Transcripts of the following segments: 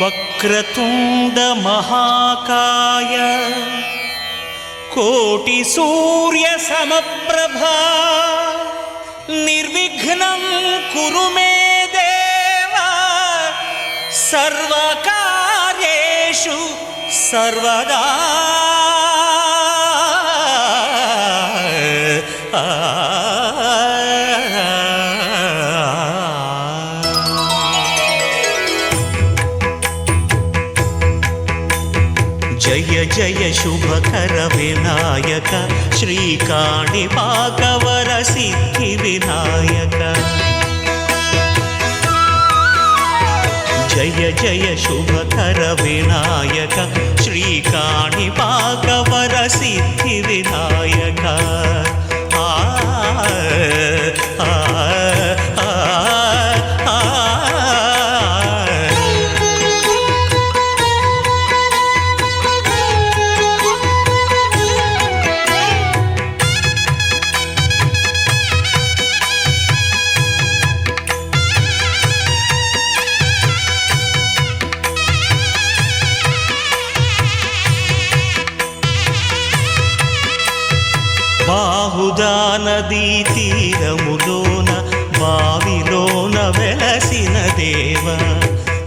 వక్రతుండ మహాకాయ కోటి సూర్య సమప్రభా నిర్విఘ్నం కురు మే దేవ సర్వకార్యేషు సర్వదా. జయ జయ శుభకర వినాయక శ్రీకాణిపాకవర సిద్ధి వినాయక. జయ జయ శుభకర వినాయక శ్రీకాణిపాకవర సిద్ధి వినాయక. బాహుదా నదీ తీరములోన బావిలోన వెలసిన దేవ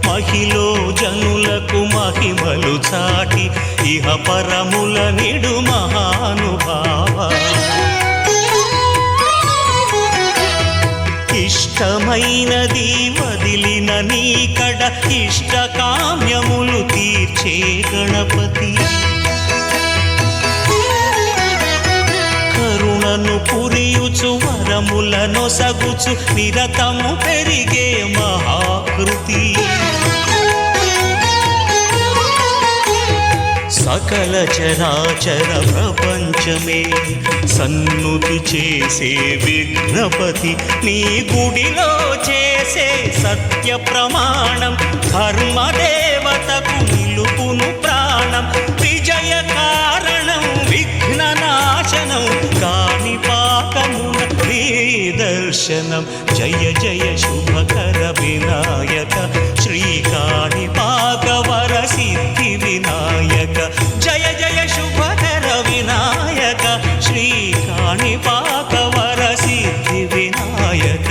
మహిలో జనులకు మహిమలు చాటి ఇహ పరముల నిడు మహానుభావ. ఇష్టమైనది వదిలిన నీకడ ఇష్ట కామ్యములు తీర్చే గణపతి. కరుణను పురియుచు వరములను సగుచు నిరతము పెరిగే మహాకృతి. సకల చరాచర ప్రపంచమే సన్నుతి చేసే విఘ్నపతి నీ గుడిలో చేసే సత్య ప్రమాణం ధర్మదేవతకు నిలుపును ప్రాణం. విజయ కారణం విఘ్న నాశనం కాణిపాకమున దర్శనం. జయ జయ శుభకర వినాయక శ్రీకాణిపాకవర సిద్ధి వినాయక. జయ జయ శుభకర వినాయక శ్రీకాణిపాకవర సిద్ధి వినాయక.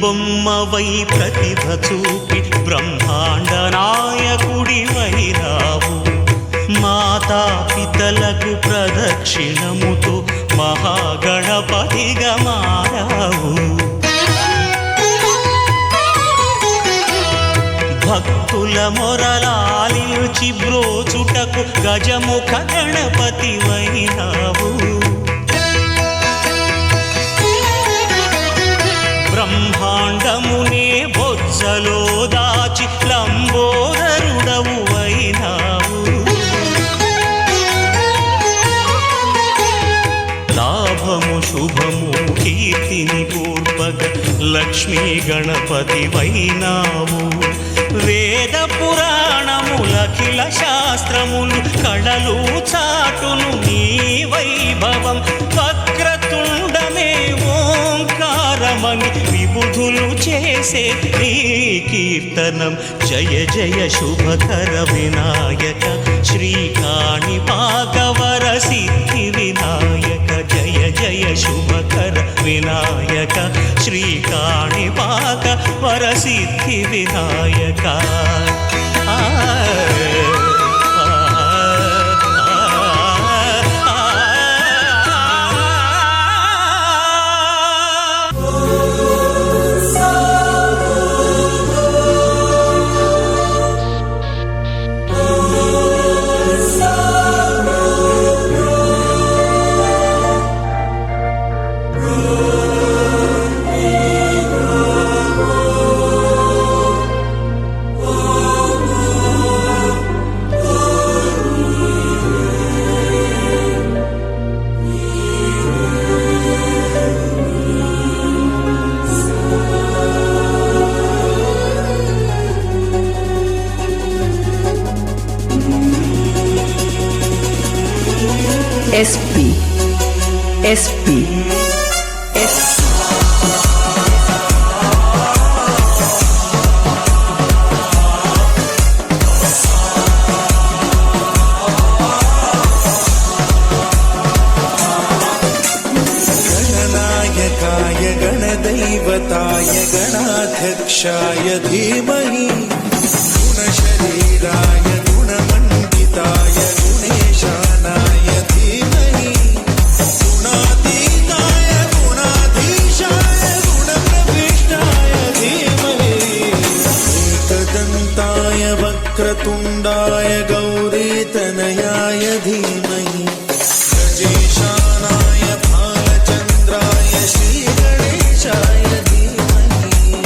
బొమ్మవై ప్రతిభ చూపి బ్రహ్మాండ నాయకుడి వైరావు. మాతా పితలకు ప్రదక్షిణముతో మహాగణపతిగా మారావు. భక్తుల మొరలాలిచి బ్రోచుటకు గజముఖ గణపతి వైరావు. బ్రహ్మాండమునే బొజ్జలో దాచి లంబోదరుడవు అయినావు. లాభము శుభము కీర్తిని పూర్వక లక్ష్మీ గణపతి వైనావు. వేద పురాణములఖిల శాస్త్రములు కళలు చాటును నీ వైభవం. వక్రతుండమే ఓంకారమని విబుధులు చేసే నీ కీర్తనం. జయ జయ శుభకర వినాయక శ్రీకాణిపాకవర సిద్ధి వినాయక. జయ జయ శుభకర వినాయక శ్రీకాణిపాకవర సిద్ధి వినాయక. SP गणनायकाय गणदैवताय गणाध्यक्षाय धीमहि गुणशरीराय गुणमण्डिताय गुणेशानाय धीमहि गुणातीताय गुणाधीशाय गुणप्रविष्टाय धीमहि एकदन्ताय वक्रतुण्डाय गौरीतनयाय धीमहि गजेशानाय भालचन्द्राय श्रीगणेशाय धीमहि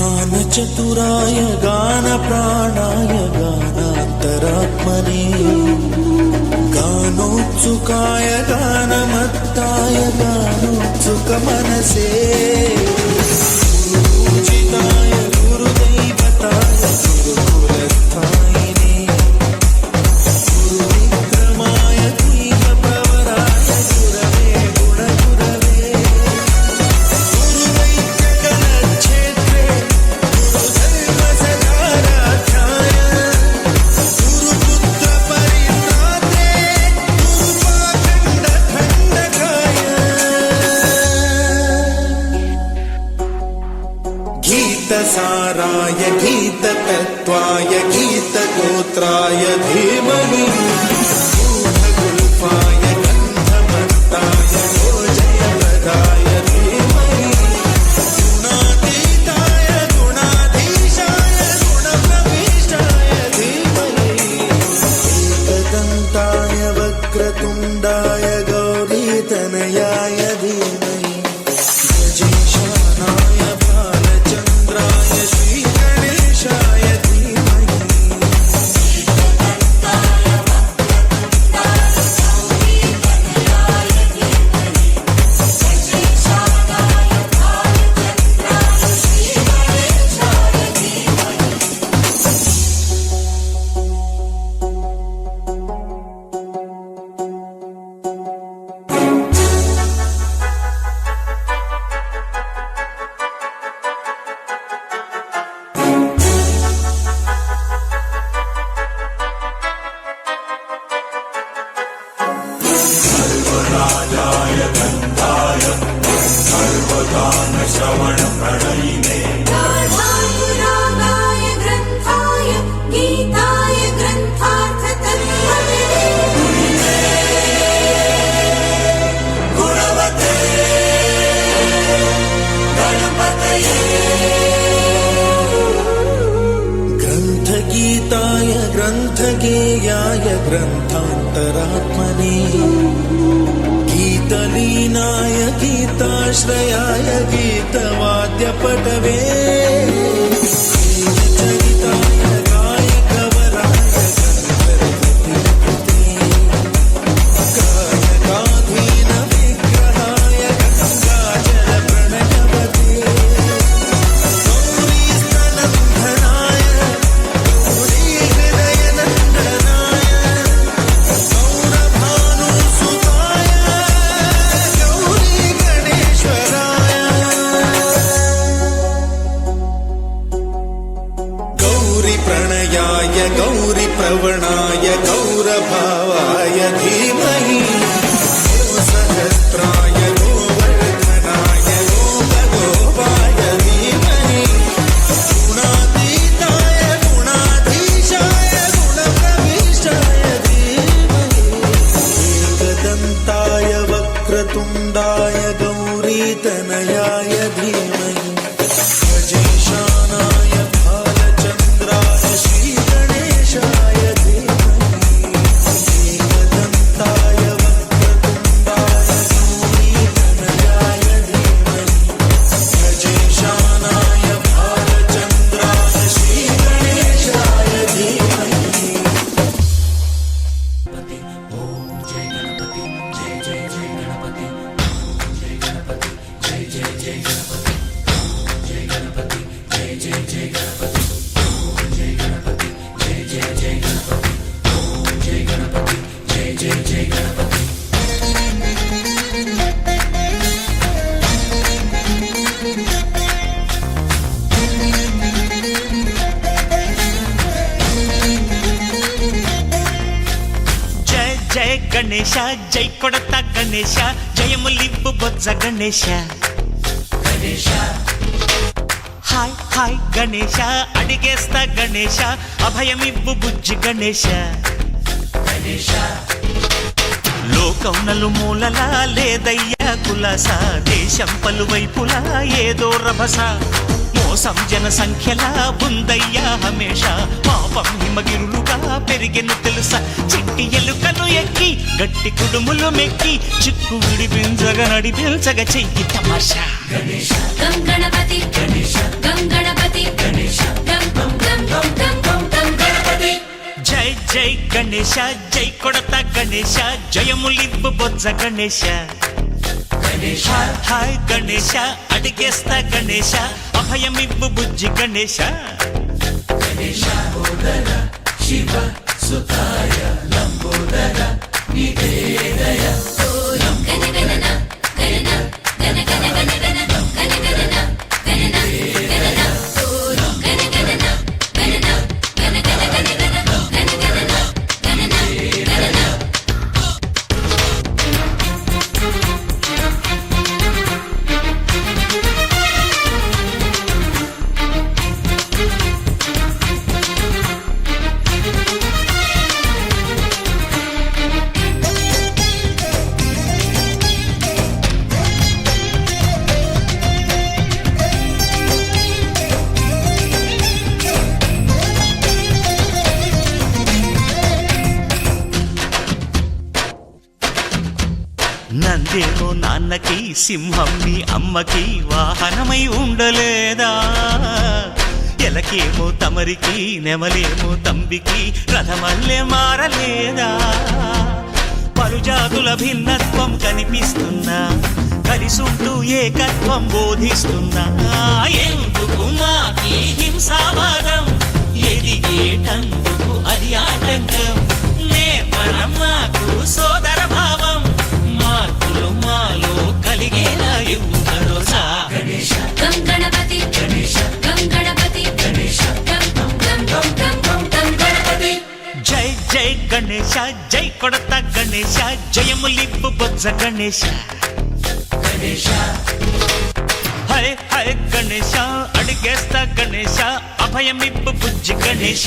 गानचतुराय गानप्राणाय गानान्तरात्मने गानोत्सुकाय गानमत्ताय गानोत्सुकमनसे गुरुपूजिताय गुरुदैवताय गुरुकुलस्थायिने गुरुविक्रमाय धीयप्रवराय गुरवे गुणगुरवे गुरुवैद्यगणक्षेत्रे गुरुधर्मसदाराध्याय गुरुपुत्रपरित्रात्रे गुरुपाखण्डखण्डकाय गीतसाराय गीततत्त्वाय गीतगोत्राय धीमहि गूढगुल्फाय गन्धमत्ताय गोजयप्रदाय धीमहि गुणातीताय गुणाधीशाय गुणप्रविष्टाय धीमहि एकदन्ताय वक्रतुण्डाय गौरीतनयाय धीमहि गजेशानाय भालचन्द्राय श्रीगणेशाय धीमहि गाढानुरागाय ग्रन्थाय गीताय ग्रन्थार्थतत्त्वविदे गुणवते गणपतये ग्रन्थगीताय ग्रन्थगेयाय ग्रन्थान्तरात्मने गीतलीनाय गीताश्रयाय गीतवाद्यपटवे गीतचरिताय गायकवराय गन्धर्वतीकृते गायकाधीनविग्रहाय गङ्गाजलप्रणयवते गौरीस्तनन्दनाय गौरीहृदयनन्दनाय गौरभानुसुताय गौरी गणेश्वराय జయ గణేశ జై కొడత గణేశ జయములివ్వు బొజ్జ గణేశ హాయ్ హాయ్ గణేశ అడిగేస్తా గణేశ అభయమివ్వు బుజ్జి గణేశ లోకం నలుమూలలా లేదయ్యా కులాస దేశం పలువైపులా ఏదో రభస మోసం జన సంఖ్యలా ఉందయ్యా హమేష పాపం హిమగిరులుగా పెరిగెను తెలుసా చిట్టి ఎలుకను ఎక్కి గట్టి కుడుములు మెక్కి చిక్కు విడిపించగా నడిపించగా చెయ్యి తమాషా గం గణపతి గం గణపతి గం గం గం గం గం గం గం గణపతి జై జై గణేశ జై కొడత గణేశ జయములివ్వు బొజ్జ గణేశ హాయ్ గణేశ అడిగేస్తా గణేశ అభయమివ్వు బుజ్జి గణేశ నందేమో నాన్నకి సింహం నీ అమ్మకి వాహనమై ఉండలేదా ఎలకేమో తమరికి నెమలేమో తంబికి రథమల్లే మారలేదా పలుజాతుల భిన్నత్వం కనిపిస్తున్నా కలిసుంటూ ఏకత్వం బోధిస్తున్నా ఎందుకు మాకి హింసావాదం ఎదిగేటందుకు అది ఆటంకం నేపరం మాకు సోదర భావం మార్పులు మాలో కలిగేలా ఇవ్వు భరోసా గం గణపతి గం గణపతి గం గం గం గం గం గం గణపతి జై జై గణేశ జై కొడత గణేశ జయములివ్వు బొజ్జ గణేశ హరే హరే గణేశ అడిగేస్తా గణేశ అభయమివ్వు బుజ్జి గణేశ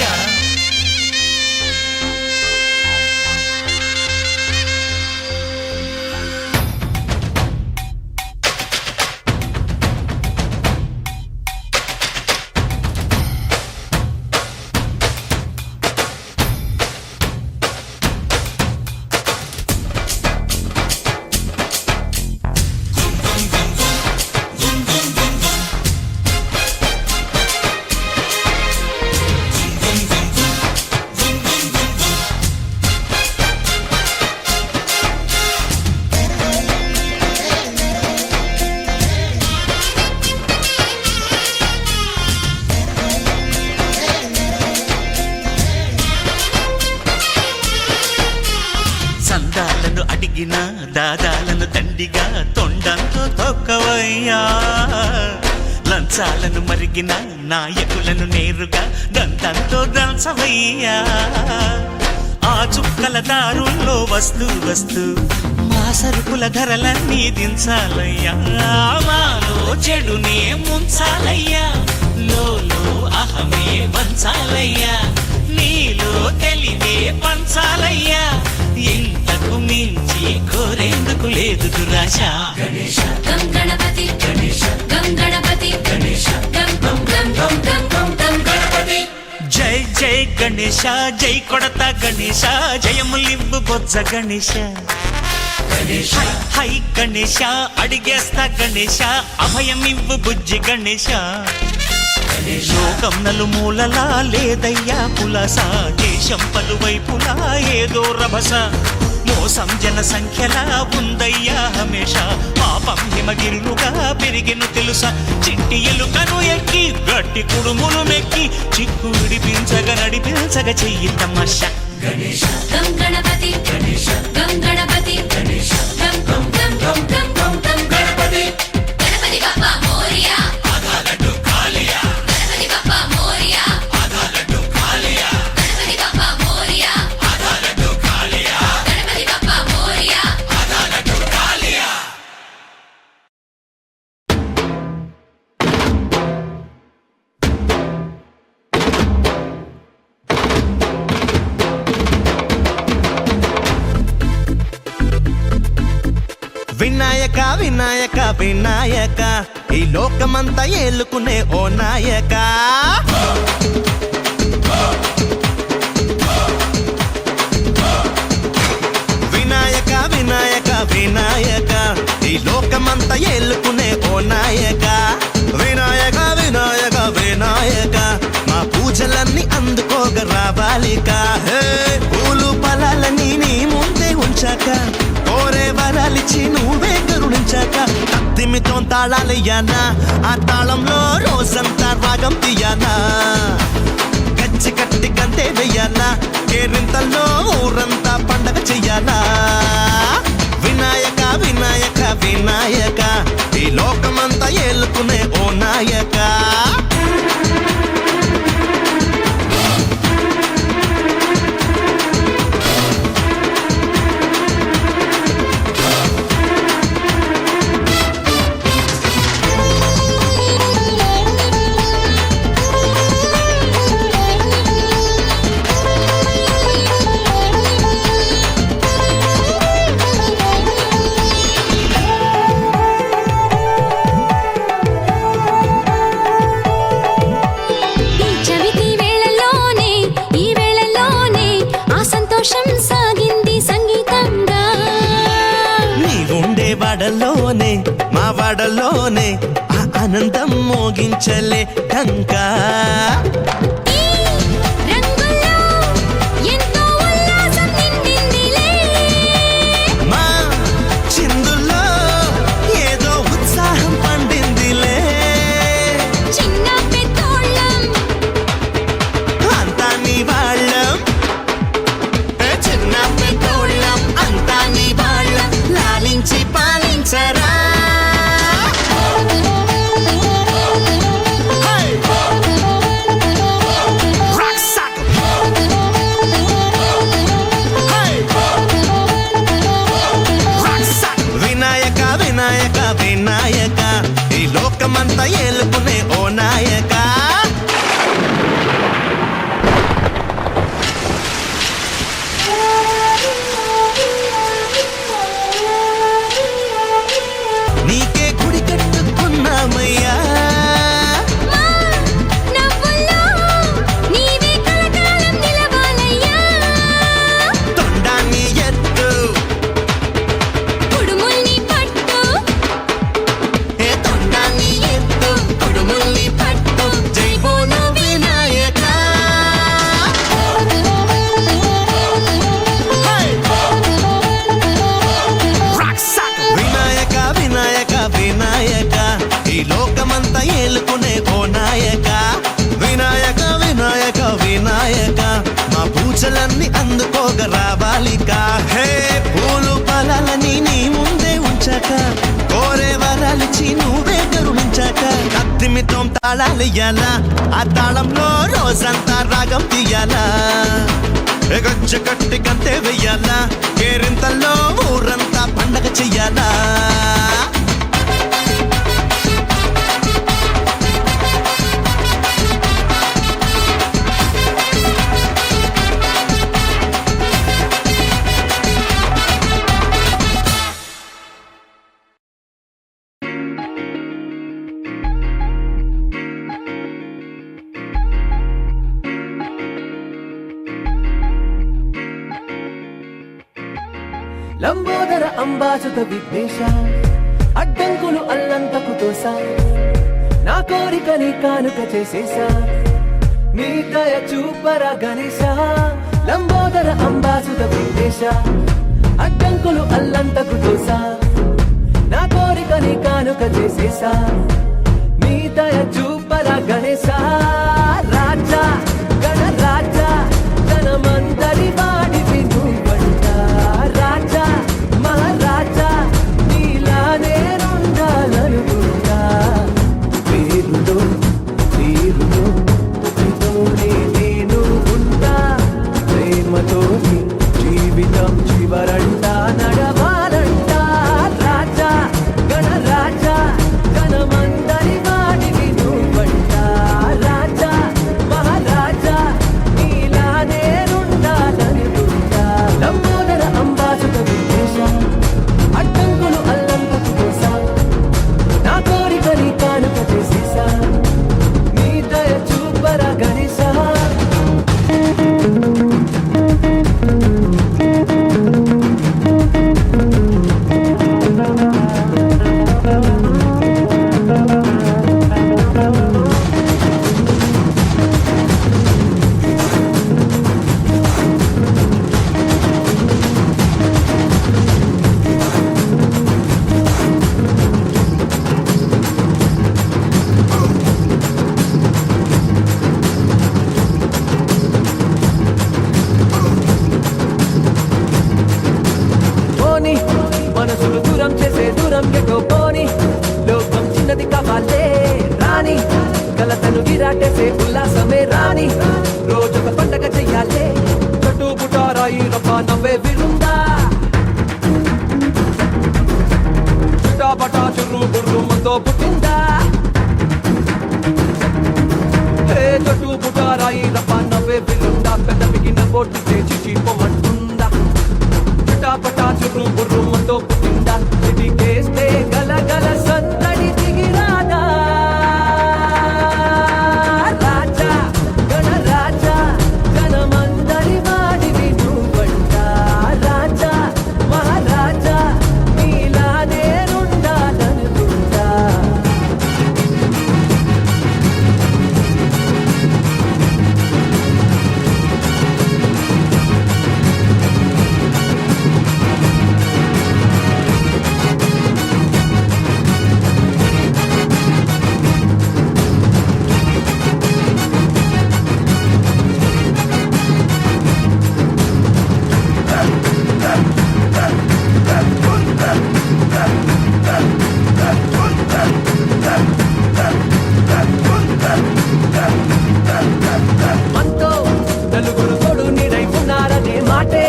సందాలను అడిగిన దాదాలను దండిగా తొండంతో తొక్కవయ్యా లంచాలను మరిగిన నాయకులను నేరుగా దంతంతో దంచవయ్యా ఆ చుక్కల దారుల్లో వస్తూ వస్తూ మా సరుకుల ధరలన్నీ దించాలయ్యా మాలో చెడునే ముంచాలయ్యా లోలో అహమే వంచాలయ్యా నీలో తెలివే పంచాలయ్యా ఇంతకు మించి కోరేందుకు లేదు దురాశ గం గణపతి గం గణపతి గం గం గం గం గం గం గం గణపతి జై జై గణేశ జై కొడత గణేశ జయములివ్వు బొజ్జ గణేశ హై హై గణేశ అడిగేస్తా గణేశ అభయమివ్వు బుజ్జి గణేశ లోకం నలుమూలలా లేదయ్యా కులాస దేశం పలువైపులా ఏదో రభస మోసం జన సంఖ్యలా ఉందయ్యా హమేష పాపం హిమగిరులుగా పెరిగెను తెలుసా చిట్టి ఎలుకను ఎక్కి గట్టి కుడుములు మెక్కి చిక్కు విడిపించగా నడిపించగా చెయ్యి తమాష గం గణపతి గం గణపతి గం గం గం గం గం గం గం గణపతి గణపతి బప్పా మోరియా గణపతి బప్పా మోరియా గణపతి బప్పా మోరియా గణపతి బప్పా మోరియా వినాయక వినాయక వినాయక ఈ లోకమంతా ఏలుకునే ఓ నాయక వినాయక వినాయక వినాయక ఈ లోకమంతా ఏలుకునే ఓ నాయక వినాయక వినాయక వినాయక మా పూజలన్నీ అందుకోగ రావాలిక హే పూలు ఫలాలని నీ ముందే ఉంచాక కోరే వరాలిచ్చి నువ్వే కరుణించాక కత్తిమితో తాళాలయ్యానా ఆ తాళంలో రోజంతా రాగం తీయానా గచ్చి కట్టి కంటే వెయ్యాలా కేరింతల్లో ఊరంతా పండగ చెయ్యాలా వినాయక వినాయక వినాయక ఈ లోకమంతా ఏలుకునే ఓ నాయక వాడలోనే మా వాడలోనే ఆ ఆనందం మోగించలే టంకా మా చిందుల్లో ఏదో ఉత్సాహం పండిందిలే చిన్న పెద్దోళ్ళం అంతా నీ వాళ్ళం చిన్న పెద్దోళ్ళం అంతా నీ వాళ్ళం లాలించి పాలించరా వినాయక వినాయక వినాయక ఈ లోకమంతా ఏలుకునే ఓ నాయక నీకే గుడి కట్టుకున్నామయ్యా తొండాన్ని ఎత్తు ఏ తొండాన్ని ఎత్తు కుడుముల్ని పట్టు జై బోలో వినాయక వినాయక వినాయక వినాయక ఈ లోకమంతా ఏలుకునే ఓ నాయక వినాయక వినాయక వినాయక మా పూజలన్నీ అందుకోగ రావాలిక హే పూలు ఫలాలని నీ ముందే ఉంచాక కోరే వరాలిచ్చి నువ్వే కరుణించాక కత్తిమితో తాళాలయ్యాలా ఆ తాళంలో రోజంతా రాగం తీయాలా గచ్చ కట్టి కంటే వెయ్యాలా కేరింతల్లో ఊరంతా పండగ చెయ్యాలా లంబోదర అంబాసుత విఘ్నేశ అడ్డంకులు అల్లంతకు తోసా నా కోరిక నీ కానుక చేసేసా నీ దయ చూపరా గణేశ లంబోదర అంబాసుత విఘ్నేశ అడ్డంకులు అల్లంతకు తోసా నా కోరికని కానుక చేసేసా నీ దయ చూపరా గణేశా రాజా గణరాజా జనమందరి వాడివి నువ్వంట రాజా మహారాజా నీలా నేనుండాలనుకుంటా పేరులో తీరులో నీతోనే నేను ఉంటా ప్రేమతో జీవితం చివరంటా నడవాలంట రాజా గణరాజా జనమందరి వాడివి నువ్వంట రాజా మహారాజా నీలా నేనుండాలనుకుంటా లంబోదర అంబాసుత విద్వేష అడ్డంకులు అల్లంతకు తోసా నా కోరికని కానుక చేసేసా నీ దయ చూపరా గణేశా పోని మనసులు దూరం చేసే దూరం ఎటో పోని లోకం చిన్నది కావాలే రాని కలతను విరాటేసే ఉల్లాసమే రాని రోజొక పండగ చెయ్యాలే చుట్టూ పుటారాయి రప్ప నవ్వే విరుందా చుట్టాపటా చుర్రు బుర్రు మందో పుట్టిందా చుట్టూ పుటారాయి రప్ప నవ్వే విరుందా పెద్ద పిగిన బోటు చేసి పొమ్మంటుందా పటా చుర్రు బుర్రు మంతో పుట్టిందా ఇదికేస్తే గలగల సందడి దిగిరాదా రాజా గణరాజా జనమందరి వాడివి నువ్వంట రాజా మహారాజా నీలా నేనుండాలనుకుంటా మనతో నలుగురు తోడు నీడై ఉన్నారనే మాటే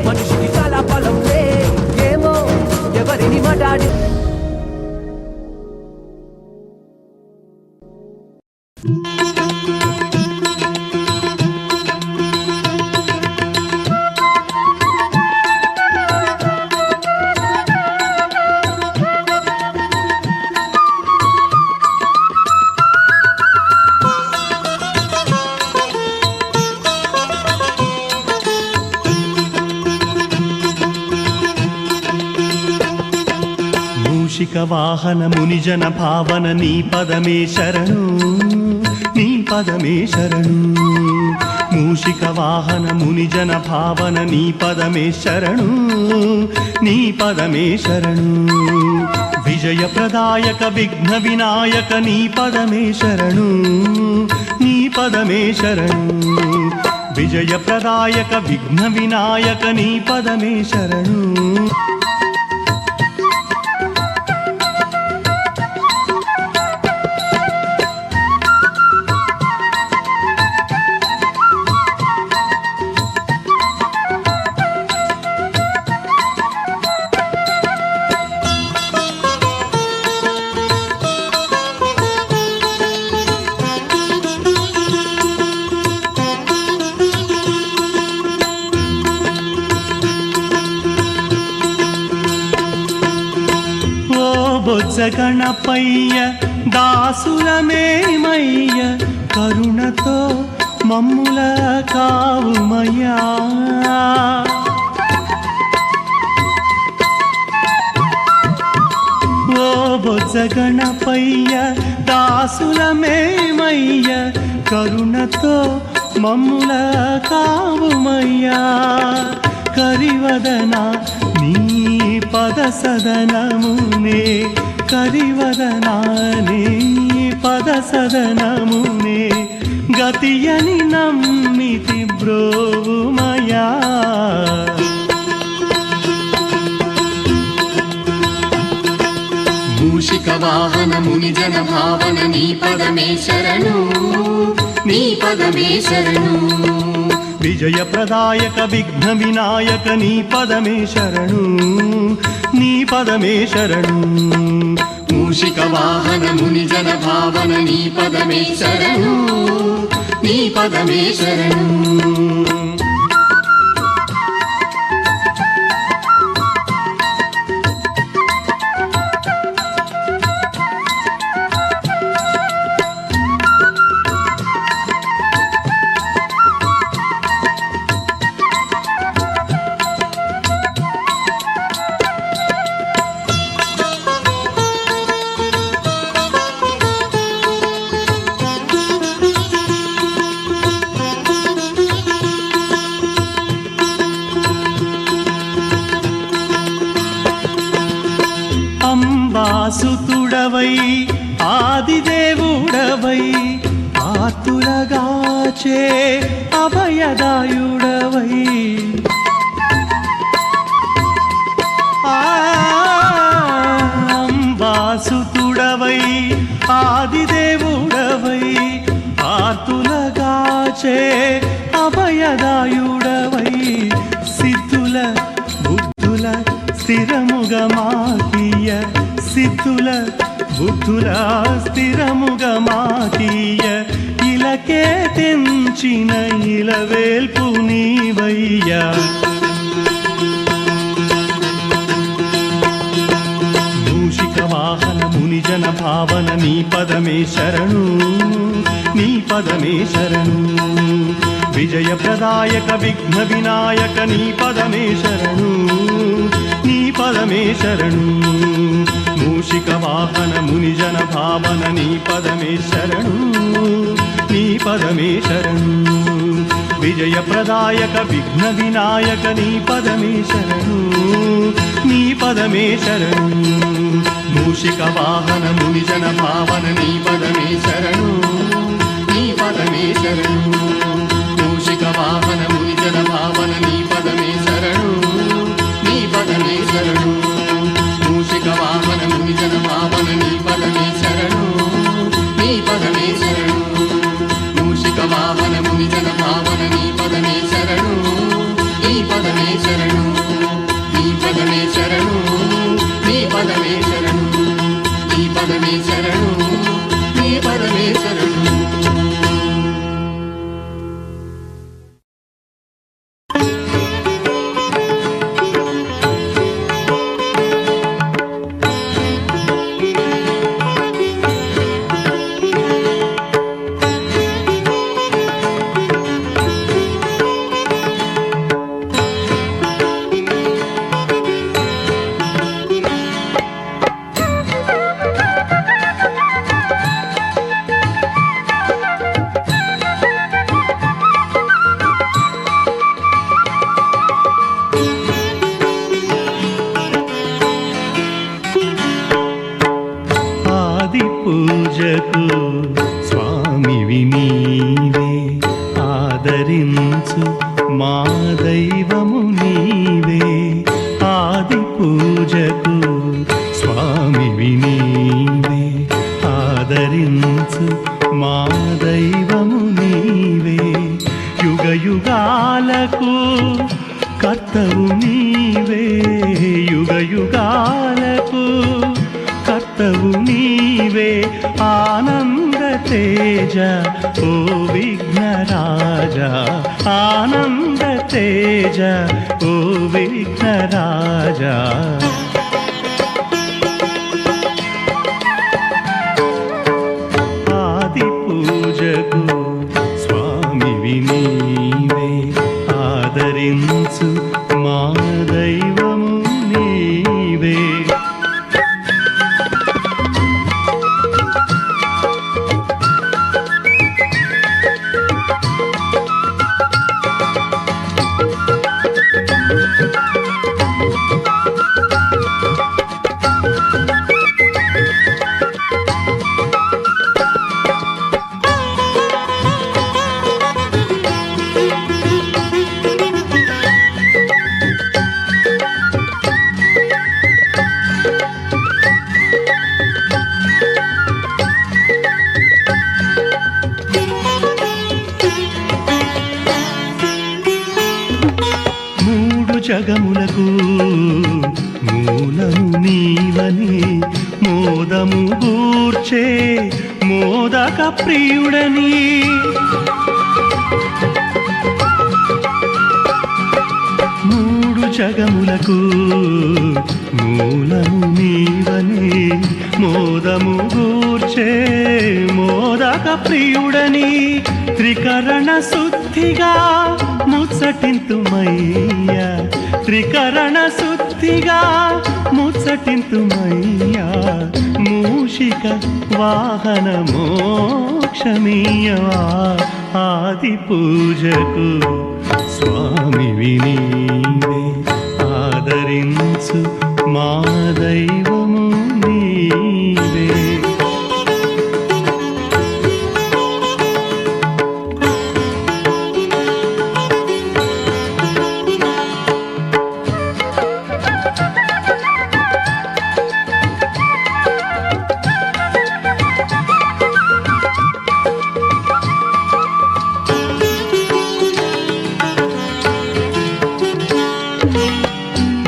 మనిషికి చాలా బలంలే ఏమో ఎవరిని మాట్లాడి మూషిక వాహన మునిజన భావన నీ పదమే శరణు నీ పదమే శరణు మూషిక వాహన మునిజన భావన నీ పదమే శరణు నీ పదమే శరణు విజయ ప్రదాయక విఘ్న వినాయక నీ పదమే శరణు నీ పదమే శరణు విజయ ప్రదాయక విఘ్న వినాయక నీ పదమే శరణు బొజ్జ గణపయ్య దాసులమేమయ్య కరుణతో మమ్ముల కావుమయ్యా ఓ బొజ్జ గణపయ్య దాసులమేమయ్య కరుణతో మమ్ముల కావుమయ్యా కరివదన నీ పద సదనమునే కరివదన నీ పద సదనమునే గతియని నమ్మితి బ్రోవుమయా మూషిక వాహన ముని జన భావన నీ పదమే శరణు నీ పదమే శరణు విజయ ప్రదాయక విఘ్న వినాయక నీ పదమే శరణు నీ పదమే శరణు మూషిక వాహన ముని జన భావన నీ పదమే శరణు నీ పదమే శరణు అంబాసుతుడవై ఆదిదేవుడవై ఆతులగాచే అభయదాయుడవై అంబాసుతుడవై ఆదిదేవుడవై ఆతులగాచే అభయదాయుడవై సిద్ధుల బుద్ధుల స్థిరముగా మాకీయ సిద్ధుల బుద్ధుల స్థిరముగా మాకీయ ఇలకే తెంచిన ఇలవేల్పు నీవయ్యా మూషిక వాహన ముని జన భావన నీ పదమే శరణు నీ పదమే శరణు విజయ ప్రదాయక విఘ్న వినాయక నీ పదమే శరణు నీ పదమే శరణు మూషిక వాహన ముని జన భావన నీ పదమే శరణు నీ పదమే శరణు విజయ ప్రదాయక విఘ్న వినాయక నీ పదమే శరణు నీ పదమే శరణు మూషిక వాహన ముని జన భావన నీ పదమే శరణు నీ పదమే శరణు మూషిక వాహన ముని జన భావన నీ పదమే శరణు నీ పదమే శరణు మూషిక వాహన ముని జన భావన నీ పదమే శరణు నీ పదమే శరణు మూషిక వాహన ముని జన భావన నీ పదమే శరణు నీ పదమే శరణు నీ పదమే శరణు నీ పదమే శరణు నీ పదమే శరణు నీ పదమే శరణు పూజకు స్వామివి నీవే ఆదరించు మా దైవము నీవే ఆది పూజకు స్వామివి నీవే ఆదరించు మా దైవము నీవే యుగ యుగాలకు కర్తవు నీవే యుగ యుగాలకు కర్తవు నీవే ఆనంద తేజ ఓ విఘ్నరాజా ఆనంద తేజ ఓ విఘ్నరాజా ఆది పూజకు స్వామివి నీవే ఆదరించు మా దైవము నీవే జగములకు మూలము నీవని మోదము గూర్చే మోదక ప్రియుడని మూడు జగములకు మూలము నీవని మోదము గూర్చే మోదక ప్రియుడని త్రికరణ శుద్ధిగా ముచ్చటింతుమయ్యా త్రికరణ శుద్ధిగా ముచ్చటింతుమయ్యా మూషిక వాహన మోక్షమీయవా ఆది పూజకు స్వామి నీవే ఆదరించు మా దైవము నీవే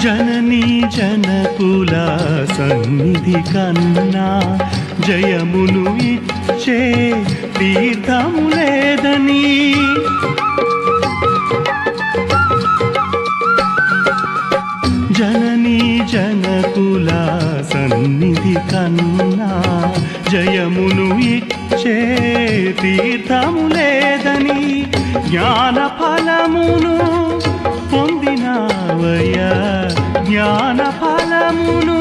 జననీ జనకుల సన్నిధి కన్నా జయమును ఇచ్చే తీర్థము లేదని జననీ జనకుల సన్నిధి కన్నా జయమును ఇచ్చే తీర్థము లేదని జ్ఞాన ఫలమును పొందినావయ్యా జ్ఞాన ఫలమును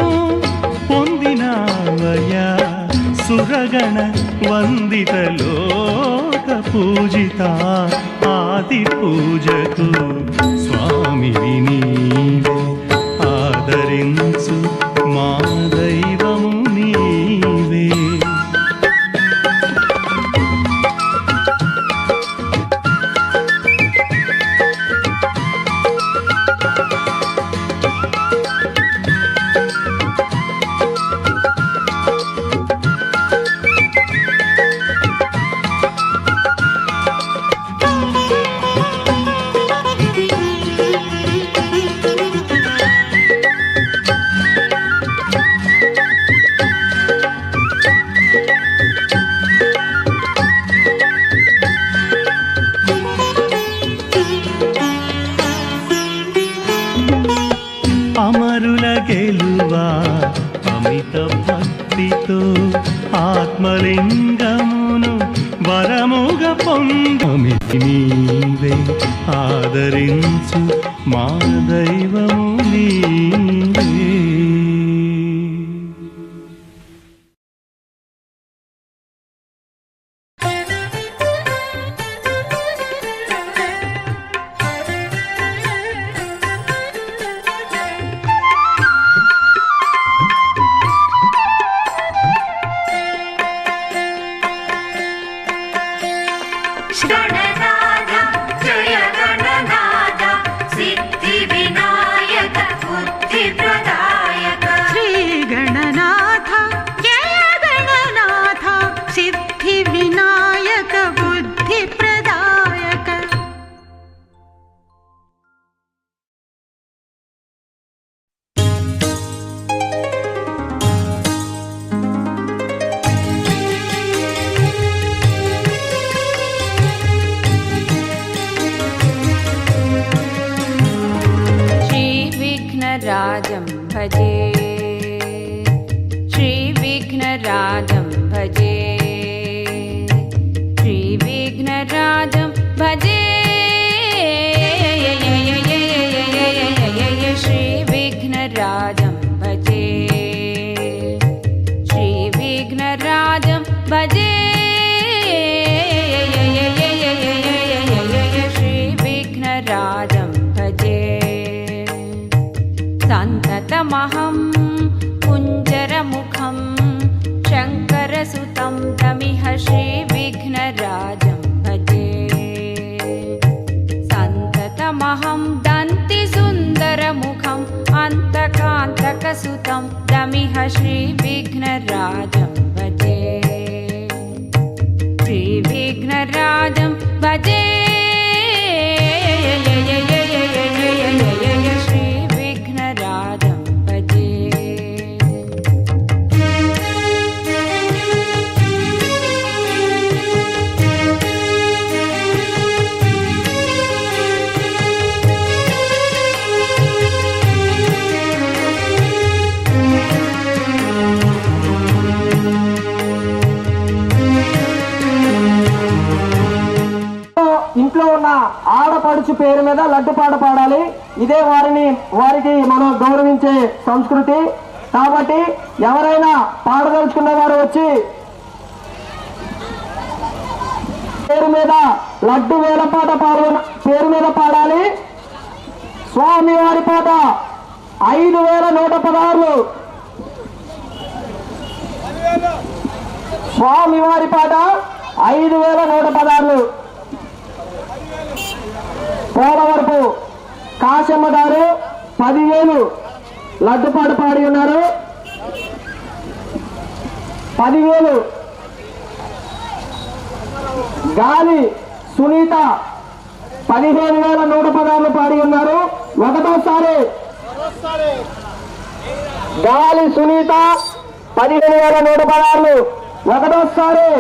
పొందినావయ్యా సురగణ వందిత లోక పూజిత ఆది పూజకు స్వామి నీవే ఆదరించు మా దైవము నీవే అమరుల గెలువా అమిత భక్తితో ఆత్మలింగమును వరముగ పొందమి నీవే ఆదరించు మా దైవము నీవే गणनाथ जय गणनाथ सिद्धि विनायक बुद्धि प्रदायक श्री गणनाथ जय गणनाथ सिद्धि विनायक बुद्धि प्रदायक राजं भजे श्रीविघ्नराजं भजे श्रीविघ्नराजं भजे श्रीविघ्नराजं भजे श्रीविघ्नराजं भजे श्रीविघ्नराजं भजे सन्ततमहं कुञ्जरमुखं शङ्करसुतं तमिह श्रीविघ्नराजं भजे सन्ततमहं दन्तिसुन्दरमुखम् अन्तकान्तकसुतं तमिह श्रीविघ्नराजं भजे श्रीविघ्नराजं भजे ఆడపడుచు పేరు మీద లడ్డు పాట పాడాలి. ఇదే వారికి మనం గౌరవించే సంస్కృతి. కాబట్టి ఎవరైనా పాడదలుచుకున్న వారు వచ్చి పేరు మీద లడ్డు వేలపాట పేరు మీద పాడాలి. స్వామివారి పాట 5116. స్వామివారి పాట 5116. పోలవరపు కాశమ్మ గారు 10,000 లడ్డుపాట పాడి ఉన్నారు. 10,000. గాలి సునీత 15,116 పాడి ఉన్నారు. ఒకటోసారి గాలి సునీత 15,116. ఒకటోసారి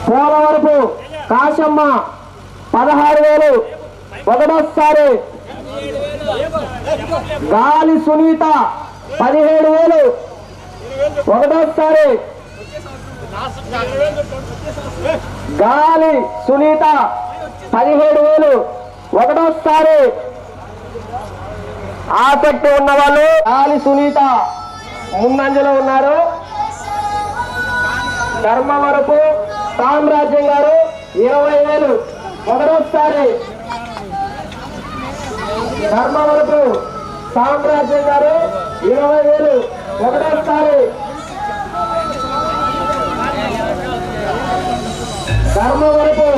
పోలవరపు కాశమ్మ 16,000. ఒకటోసారి గాలి సునీత 17,000. ఒకటోసారి గాలి సునీత 17,000. ఒకటోసారి ఆసక్తి ఉన్న వాళ్ళు గాలి సునీత ముందంజలో ఉన్నారు. ధర్మవరపు సామ్రాజ్యం గారు 20,000. ఒకటోసారి ధర్మవరపు సామ్రాజ్యం గారు 20,000. ఒకటోసారి ధర్మవరపు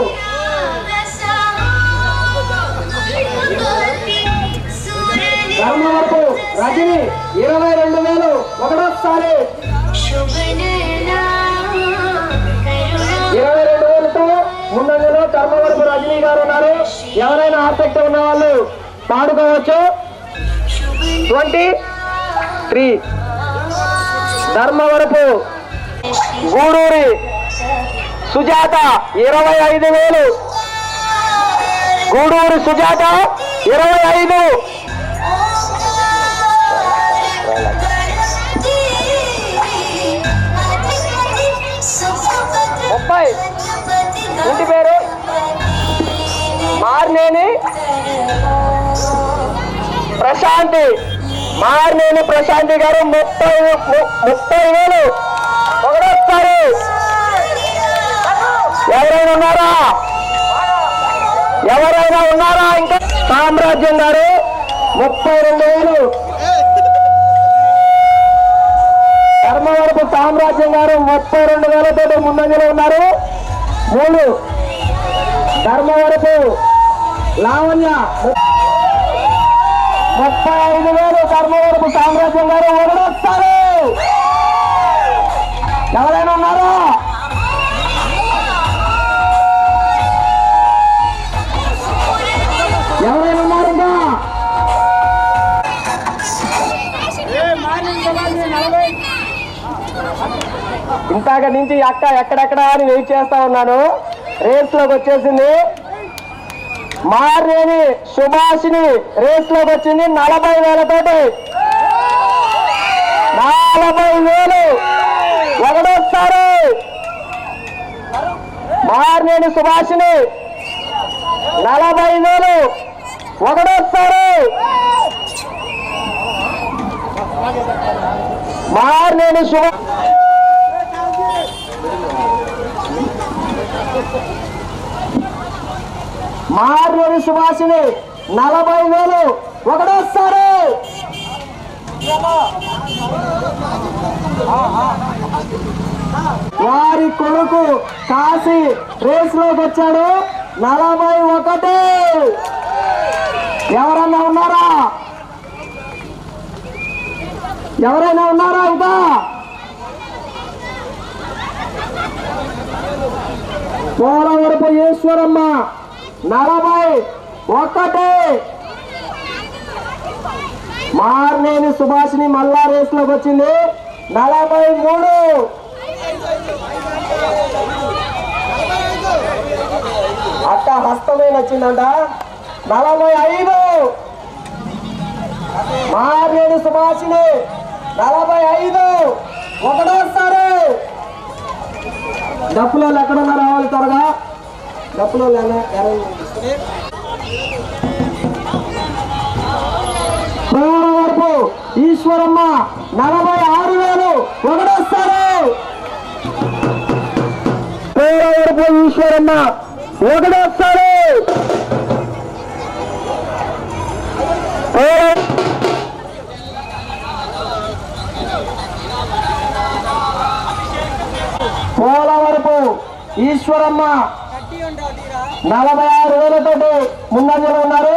రజని 22,000. ఒకటోసారి 22,000తో ముందంజలో ధర్మవరపు రజనీ గారు ఉన్నారు. ఎవరైనా ఆసక్తి ఉన్న వాళ్ళు పాడుకోవచ్చు. 23. ధర్మవరపు గూడూరి సుజాత 25,000. గూడూరి సుజాత 25. 30. ఇంటి పేరు మార్నేని ప్రశాంతి. మార్నేని ప్రశాంతి గారు 30,000. ఒకటోసారి ఎవరైనా ఉన్నారా? ఇంకా సామ్రాజ్యం గారు 32,000. ధర్మవరపు సామ్రాజ్యం గారు 32,000తో ముందంజలో ఉన్నారు. 3. ధర్మవరపు లావణ్య 35,000. ధర్మవరపు సామ్రాజ్యం గారు. ఒకటోసారి ఎవరైనా ఉన్నారా? ఎవరైనా ఉన్నారు? ఇంతాక నుంచి అక్క ఎక్కడెక్కడ అని వెయిట్ చేస్తా ఉన్నాను. రేస్ లోకి వచ్చేసింది. మార్నేని సుభాషిని రేస్ లోకి వచ్చింది 40,000 తోటి. 40,000. ఒకటోసారి మార్నేని సుభాషిని 40,000. ఒకటోసారి మార్నేని మార్నేని సుభాషిని 40,000. ఒకటోసారి వారి కొడుకు కాశీ రేస్ లోకి వచ్చాడు 41. ఎవరైనా ఉన్నారా? ఇంకా పోలవరపు ఈశ్వరమ్మ 41. మార్నేని సుభాషిని మల్లా రేస్ లోకి వచ్చింది 43. అక్క హస్తమే నచ్చిందంట 45. మార్నేని సుభాషిని 45. ఒకటోసారి డప్పులో ఎక్కడున్నా రావాలి త్వరగా. డప్పులో వరకు ఈశ్వరమ్మ 46,000 ఒకటోస్తారు. వరకు ఈశ్వరమ్మ ఒకటోస్తారు. పోలవరపు ఈశ్వరమ్మ 46,000తోటి ముందంజలో ఉన్నారు.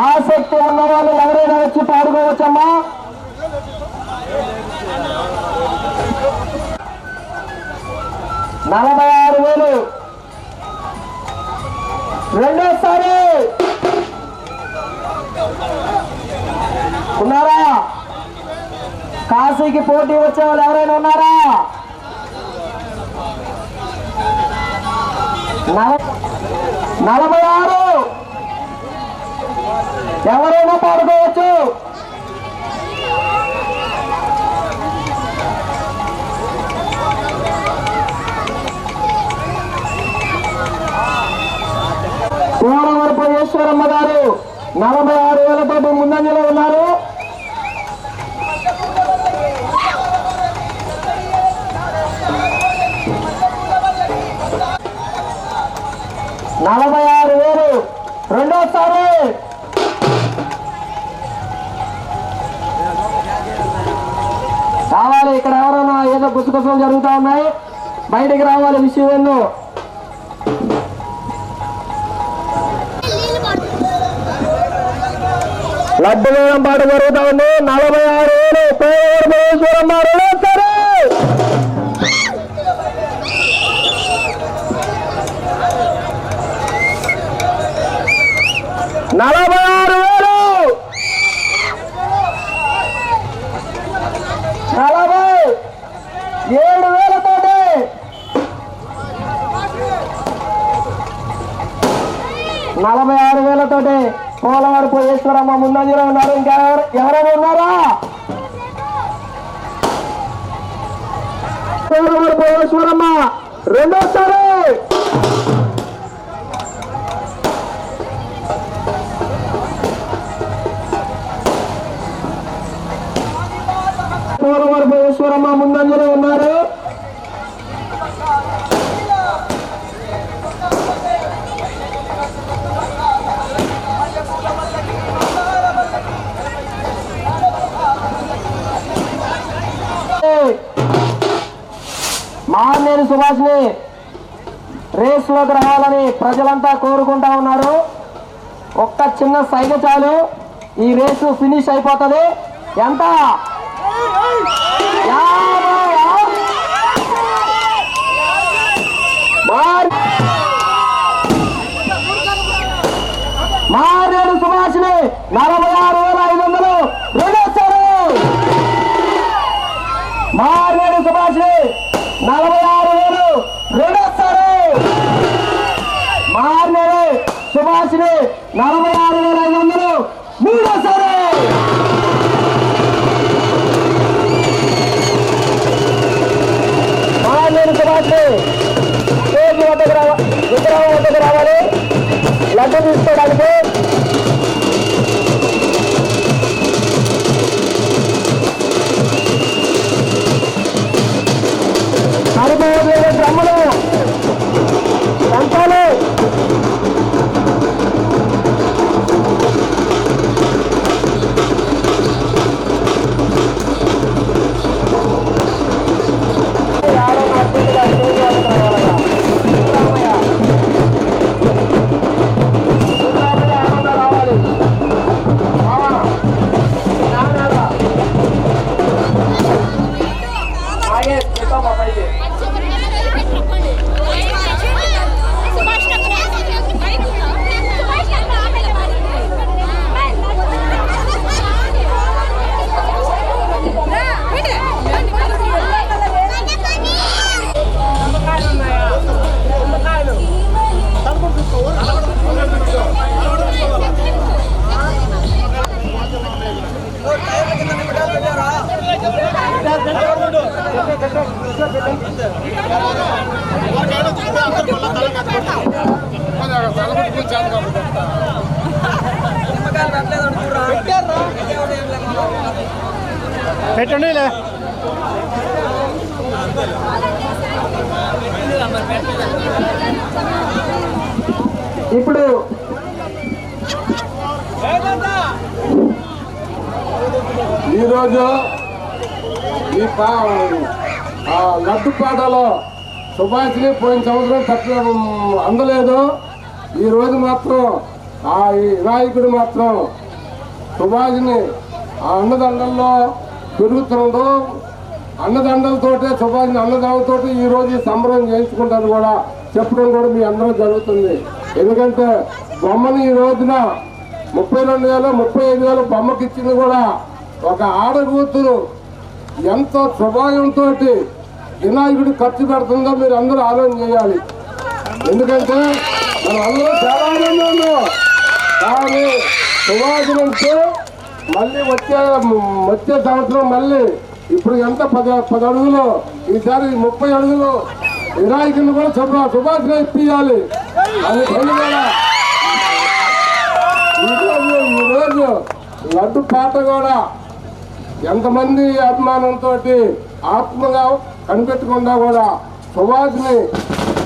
ఆసక్తి ఉన్న వాళ్ళు ఎవరైనా వచ్చి పాడుకోవచ్చమ్మా. $46,000 రెండోసారి ఉన్నారా? కాశీకి పోటీ వచ్చే వాళ్ళు ఎవరైనా ఉన్నారా? 46 ఎవరైనా పాడుకోవచ్చు. కోడవరపు ఈశ్వరమ్మ గారు 46,000తోటి ముందంజలో ఉన్నారు. $46,000 రెండోసారి. రావాలి, ఇక్కడ ఎవరైనా ఏదో గుసగుసలు జరుగుతూ ఉన్నాయి, బయటికి రావాలి. విషయం ఎన్నో లడ్డు వేలం పాట జరుగుతూ ఉంది. 46,000 ఈశ్వరమ్మ రెండోసారి. 46,000 47,000తోటి 46,000తోటి పోలవరపు ఈశ్వరమ్మ ముందంజలో ఉన్నారు. ఇంకా ఎవరైనా ఉన్నారా? పోలవరపు ఈశ్వరమ్మ రెండోసారి. పోలవరపు ఈశ్వరమ్మ ముందంజలో ఉన్నారు. మాన్నేని సుభాష్ని రేసులోకి రావాలని ప్రజలంతా కోరుకుంటా ఉన్నారు. ఒక్క చిన్న సైగ చాలు, ఈ రేసు ఫినిష్ అయిపోతుంది. ఎంత? 50. మాన్నేని సుభాష్ని 46,500 రెండోసారి. మాన్నేని సుభాష్ని 46,000 రెండోసారి. మాన్నేని సుభాష్ని 46,500 మూడోసారి. మాన్నేని సుభాష్ని స్టేజ్ వద్దకు విగ్రహం వద్దకు రావాలి లడ్డు తీసుకోవడానికి. డ్రమ్ములు దంచాలి. Gracias. పెట్టండి ఇప్పుడు ఈరోజు ఈ లడ్డుపాటలో సుభాష్ని పోయిన సంవత్సరం తక్కువ అందలేదు. ఈరోజు మాత్రం ఈ వినాయకుడు మాత్రం సుభాష్ని ఆ అన్నదండల్లో పెరుగుతుండో అన్నదండలతోటే సుభాష్ని అన్నదానంతో ఈరోజు సంబరం చేయించుకుంటారు కూడా చెప్పడం కూడా మీ అందరం జరుగుతుంది. ఎందుకంటే బొమ్మను ఈ రోజున 32,000 35,000 బొమ్మకి ఇచ్చింది కూడా ఒక ఆడకూతురు ఎంతో స్వభావంతో వినాయకుడు ఖర్చు పెడుతుందో మీరు అందరూ ఆలోచన చేయాలి. ఎందుకంటే మనం అందరూ చాలా మంది ఉన్నాం, కానీ సుభాషం అంటే మళ్ళీ వచ్చే సంవత్సరం మళ్ళీ ఇప్పుడు ఎంత 10 అడుగులు, ఈసారి 30 అడుగులు వినాయకుడిని కూడా సుభాషణ ఇప్పించాలి. అది కూడా ఈరోజు లడ్డు పాట కూడా ఎంతమంది అభిమానంతో ఆత్మగా కనిపెట్టకుండా కూడా సుభాష్ని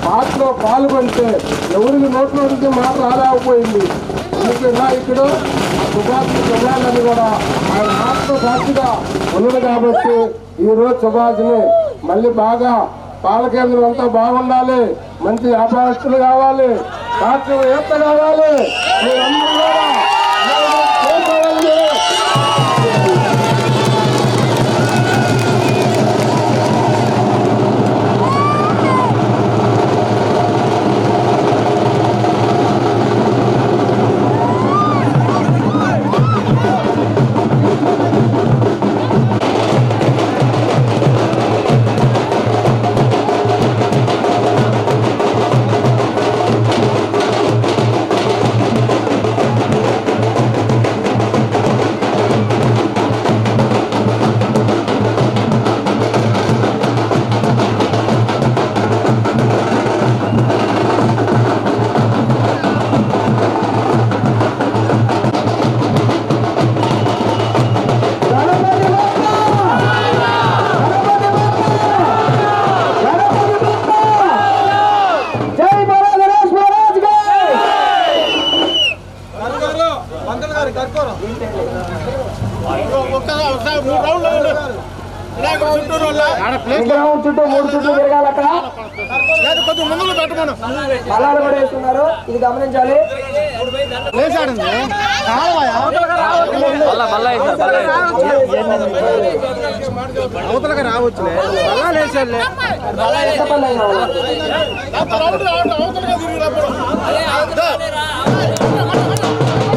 పాటలో పాల్గొంటే ఎవరికి నోట్లో నుంచి మాట రాలేకపోయింది. అందుకే వినాయకుడు సుభాష్ని చూడాలని కూడా ఆయన ఆత్మ సాక్షిగా ఉన్నది కాబట్టి ఈరోజు సుభాష్ని మళ్ళీ బాగా పాలకేంద్రం అంతా బాగుండాలి, మంచి వ్యాపారస్తులు కావాలి, శాస్త్రవేత్త కావాలి. మీరందరూ కూడా విగ్రహం చుట్టూ 3 చుట్టూ తిరగాలట. బలాలు కూడా వేస్తున్నారు, ఇది గమనించాలి. రావచ్చులే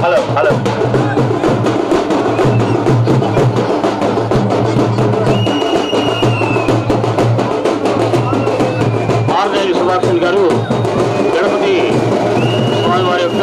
హలో హలో సుభాష్ గారు గణపతి స్వామివారి యొక్క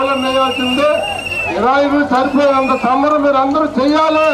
వేలం వేయాల్సిందే. 20 సరిపోయేంత సంబరం మీరు అందరూ చెయ్యాలి.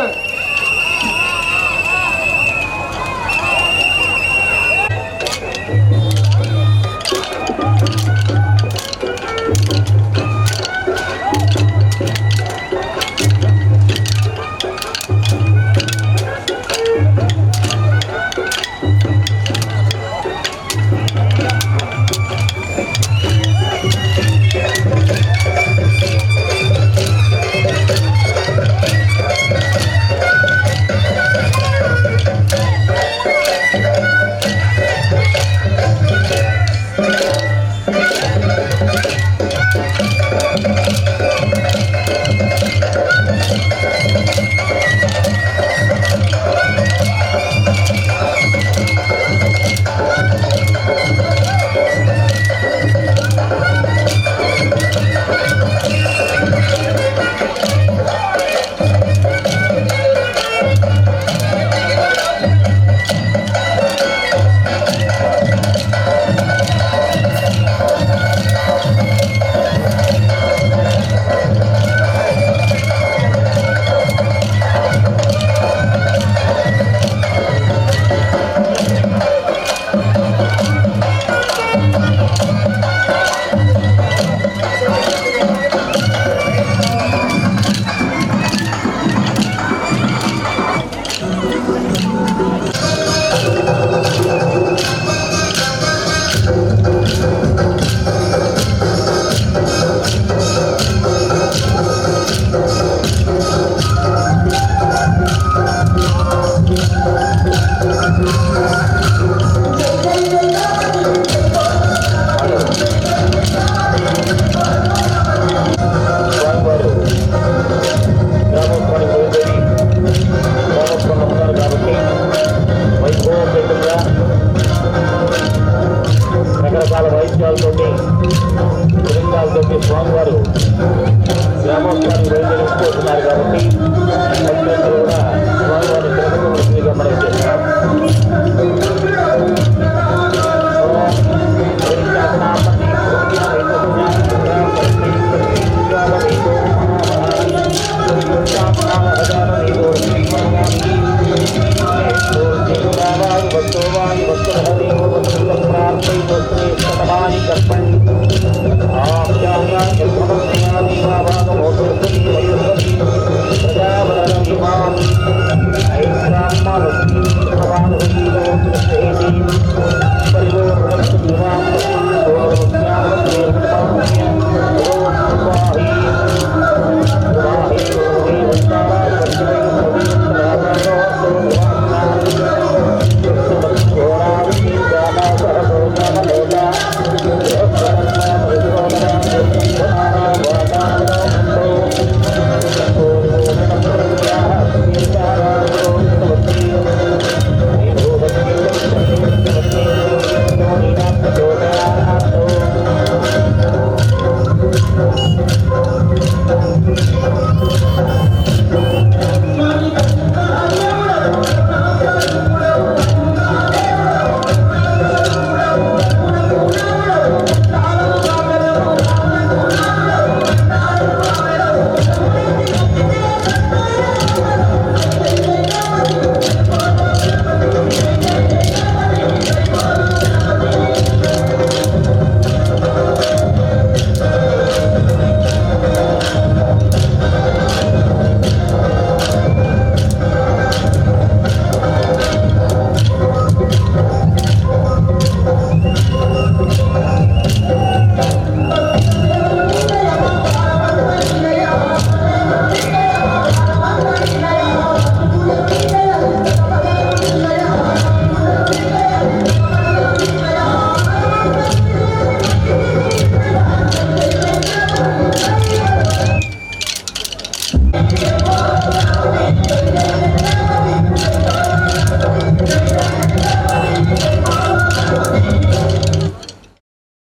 రకరకాల వైద్యాలతోటి బృందాలతోటి స్వామివారు గ్రామోత్సవాన్ని బయలుదేరిపోతున్నారు కాబట్టి భక్తులందరూ కూడా స్వామివారిని తిరగవలసిందిగా మనం చేస్తున్నాం. కర్పణ్య